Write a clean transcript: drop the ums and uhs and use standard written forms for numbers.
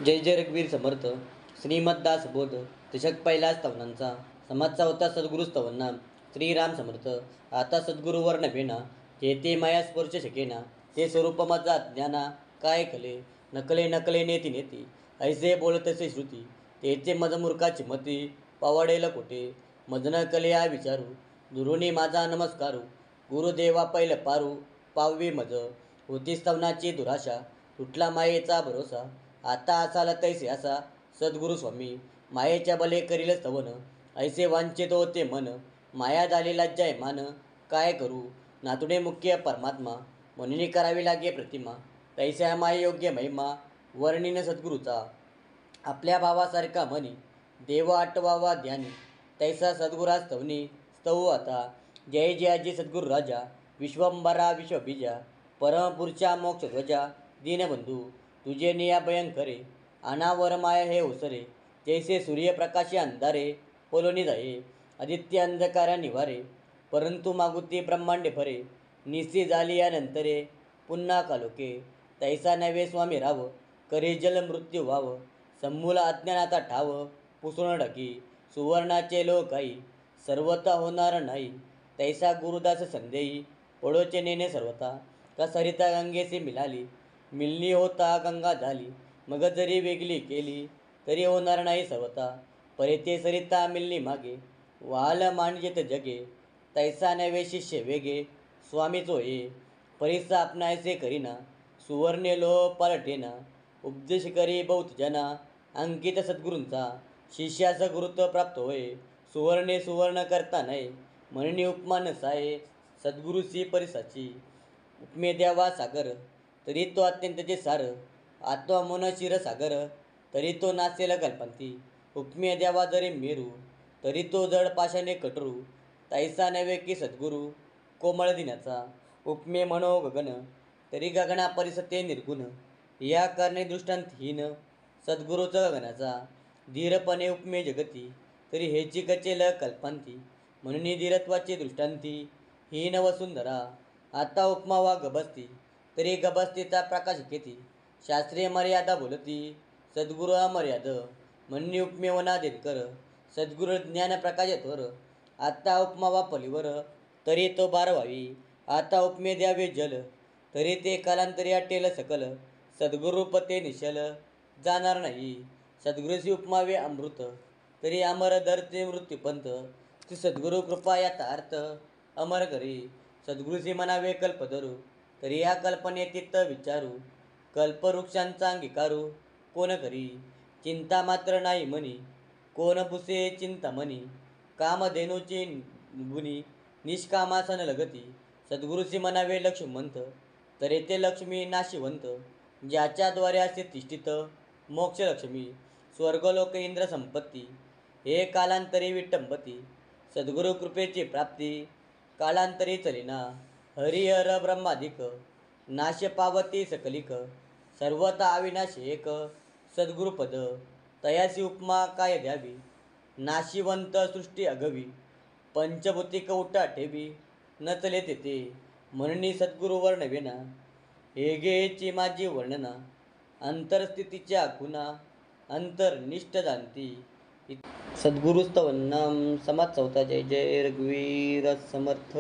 जय जय रघुवीर समर्थ. श्रीमद्दास बोध दशक पहिला स्तवनांचा समाजचा होता सद्गुरु स्तवना. श्रीराम समर्थ. आता सद्गुरुवर नभेना जेते माया स्पर्श शकेना, ते स्वरूप माझा ज्ञाना काय कले नकले नकले नेती नेती, ऐसे बोलतसे श्रुती, तेचे मज मूर्खाची मती पावडेल कोठे, मजन कले आ विचारू, दुरुनी माझा नमस्कारू, गुरुदेवा पैल पारू पाववी मज, होती स्तवनाची दुराशा, तुटला मायेचा भरोसा, आता असाला तैसे असा सद्गुरु स्वामी, मायेच्या बले करील स्तवन, ऐसे वांछित होते मन, माया झाली लज्जाय मान, काय करू नातुडे मुख्य परमात्मा, म्हणून करावी लागे प्रतिमा, तैसा माय योग्य महिमा, वर्णिन सद्गुरूचा, आपल्या भावासारखा म्हणी, देव आठवावा ध्यानी, तैसा सद्गुरा स्तवनी स्तवू आता, जय जयाजी सद्गुरु राजा, विश्वंभरा विश्वबीजा, परमपुरुषा मोक्ष ध्वजा, दीनबंधू तुझे निया भयंकरे, अनावर माया हे ओसरे, जैसे सूर्यप्रकाशी अंधारे पोलोनी जाये, आदित्य अंधकारा निवारे, परंतु मागुती ब्रह्मांडे फरे, निसी झाली या नंतरे पुन्हा कालोके, तैसा नव्हे स्वामी राव, करे जल मृत्यू व्हाव, समूल अज्ञानाचा ठाव पुसून टाकी, सुवर्णाचे लोकाई सर्वता होणार नाही, तैसा गुरुदास संदेई पडोचे नेने सर्वता, का सरिता गंगेसी मिळाली, मिलनी होता गंगा झाली, मग जरी वेगळी केली तरी होणार नाही सर्वता, परिते सरिता मिलनी मागे, वाल मांडजेत जगे, तैसा नवे शिष्य वेगे, स्वामी चोये परिसा आपणायसे करीना, सुवर्णे लो पालटेना, उपदेश करी बहुत जना, अंकित सद्गुरूंचा शिष्यास गुरुत्व प्राप्त होय, सुवर्णे सुवर्ण करता नये, म्हणून उपमान साये सद्गुरुसी परिसाची, उपमे द्यावा सागर तरी तो अत्यंतचे सार, आत्मा मन क्षीरसागर तरी तो नासेल कल्पांती, उपमे द्यावा जरी मेरू तरी तो जड पाशाने कटरू, तैसा नव्हे की सद्गुरू कोमळ दिनाचा, उपमे म्हणो गगन तरी गगना परिसते निर्गुण, या कारणे दृष्टांतहीन सद्गुरूच गगनाचा, धीरपणे उपमे जगती तरी हेची कचेल कल्पांती, म्हणून धीरत्वाची दृष्टांती हीन वसुंधरा, आता उपमा वा गबसती तरी गबस्तीचा प्रकाश केती, शास्त्रीय मर्यादा बोलती सद्गुरू अमर्याद, म्हणून उपमे वना देतकर, सद्गुरू ज्ञान प्रकाश थोर, आता उपमा वा पलीवर तरी तो बार व्हावी, आता उपमे द्यावे जल तरी ते कालांतरी आटेल सकल, सद्गुरूपते निशल जाणार नाही, सद्गुरूशी उपमावे अमृत तरी अमर धरते मृत्यूपंत, ती सद्गुरू कृपा याचा अर्थ अमर करी, सद्गुरूशी म्हणावे कल्पधरू तरी या कल्पनेतीत विचारू, कल्पवृक्षांचा अंगीकारू कोण करी, चिंता मात्र नाही मनी, कोण पुसे चिंतामणी, कामधेनूची गुणी निष्कामासन लगती, सद्गुरूशी म्हणावे लक्ष्मंत तरी ते लक्ष्मी नाशिवंत, ज्याच्याद्वारे असे तिष्ठित मोक्ष लक्ष्मी, स्वर्गलोक इंद्र संपत्ती, हे कालांतरी विटंबती, सद्गुरू कृपेची प्राप्ती कालांतरी चलिना, हरिहर ब्रह्मादिक नाश पावती सकलिक, सर्वता अविनाश एक सद्गुरुपद, तयासी उपमा काय द्यावी, नाशिवंत सृष्टी अगवी, पंचभूतिक उठा ठेवी नचले तेथे, म्हणून सद्गुरुवर नवेना हेगेची माझी वर्णना, अंतरस्थितीच्या खुना अंतर्निष्ठ जाणती. सद्गुरुस्तवनाम समाज चौथा. जय जय रघुवीर समर्थ.